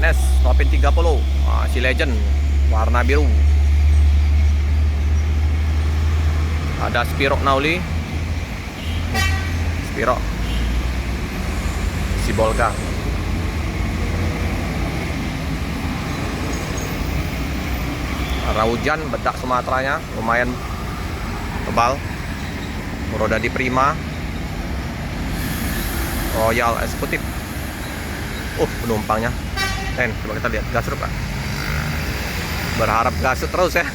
ANS Rapin 30. Si Legend warna biru. Ada Spiro Nauli, Spiro, si Bolga. Karena hujan, bedak Sumateranya lumayan tebal. Roda di Prima, Royal Eksekutif. Penumpangnya coba kita lihat gasut Pak. Berharap gasut terus ya.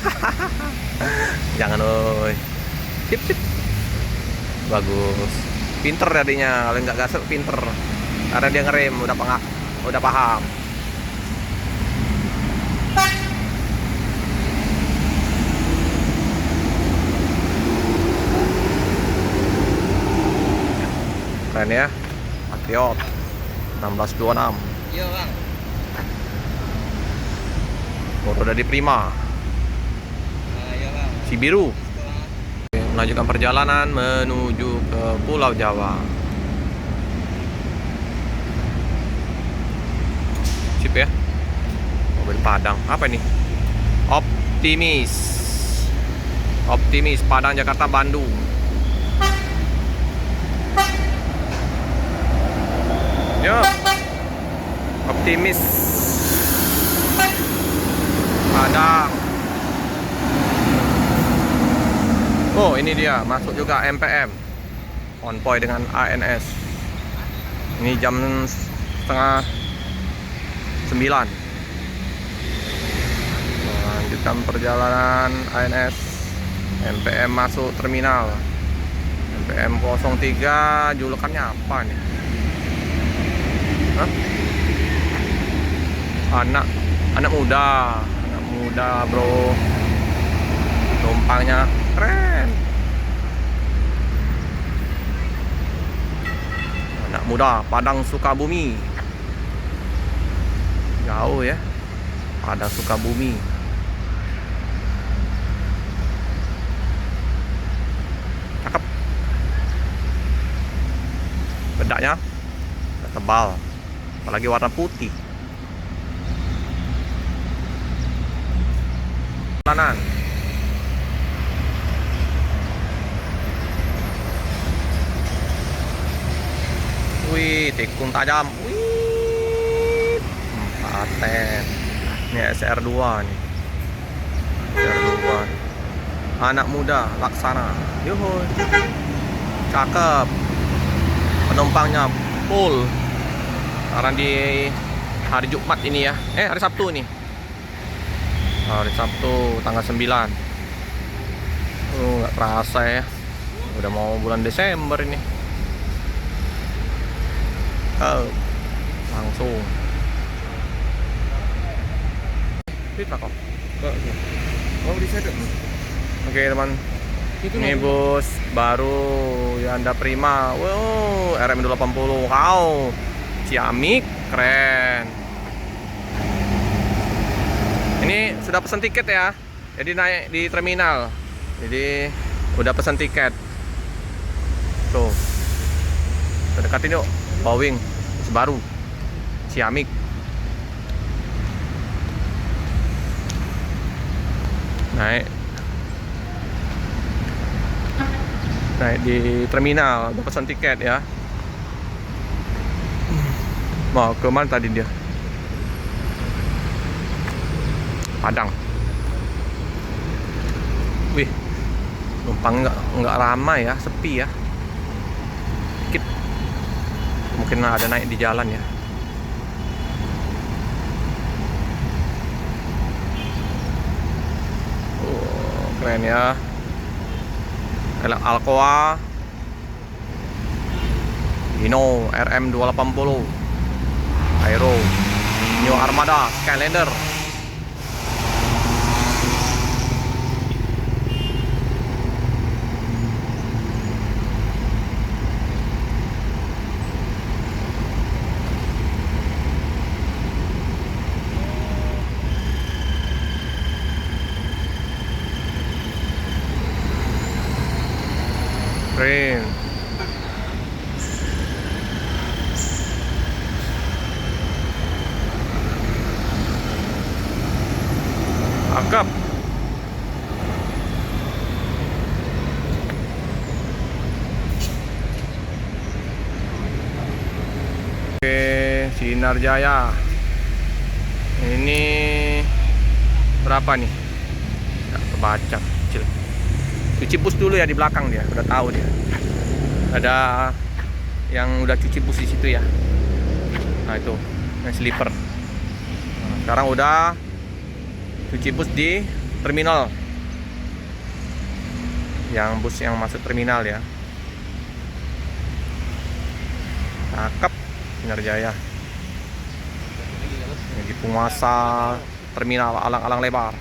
Jangan sip. Bagus, pinter tadinya. Kalau nggak gasut pinter, karena dia ngerem udah paham. Keren ya, Patriot 1626. Iya bang. Roda di Prima, Iya bang. si biru. Melanjutkan perjalanan menuju ke Pulau Jawa. Sip ya, mobil Padang. Apa ini? Optimis Padang Jakarta Bandung. Ya, Optimis Padang. Ini dia masuk juga MPM konvoy dengan ANS. Ini jam setengah 9. Lanjutkan perjalanan ANS. MPM masuk terminal. MPM 03, julukannya apa nih? Anak muda bro. Numpangnya keren. Anak muda Padang Sukabumi. Jauh ya, Padang Sukabumi. Cakep. Bedaknya tebal, apalagi warna putih. Kanan. Wih, tikung tajam. Wih, paten. Ini SR2 nih. SR2. Anak muda Laksana. Yuhu. Cakep. Penumpangnya full. Karena di hari Jumat ini ya. Hari Sabtu nih. Hari Sabtu tanggal 9. Nggak terasa ya. Udah mau bulan Desember ini. Langsung. Oke teman. Ini bus baru Yanda Prima. Wow, RM280. Wow. Ciamik, keren. Ini sudah pesan tiket ya. Jadi naik di terminal. Jadi udah pesan tiket. Tuh. Terdekat ini yuk. Boeing baru Ciamik. Naik di terminal, udah pesan tiket ya. Mau ke mana tadi dia? Padang. Wih, numpang nggak ramai ya, sepi ya. Dikit. Mungkin ada naik di jalan ya. Keren ya. Alcoa Hino RM280 Aero New Armada Skylander. Keren. Cakep. Oke, Sinar Jaya. Ini berapa nih? Nggak kebaca, kecil. Cuci bus dulu ya di belakang dia, udah tahu dia. Ada yang udah cuci bus di situ ya. Nah itu, yang sleeper. Nah, sekarang udah cuci bus di terminal. Yang bus yang masuk terminal ya. Cakep, Sinar Jaya. Ini di penguasa terminal alang-alang lebar.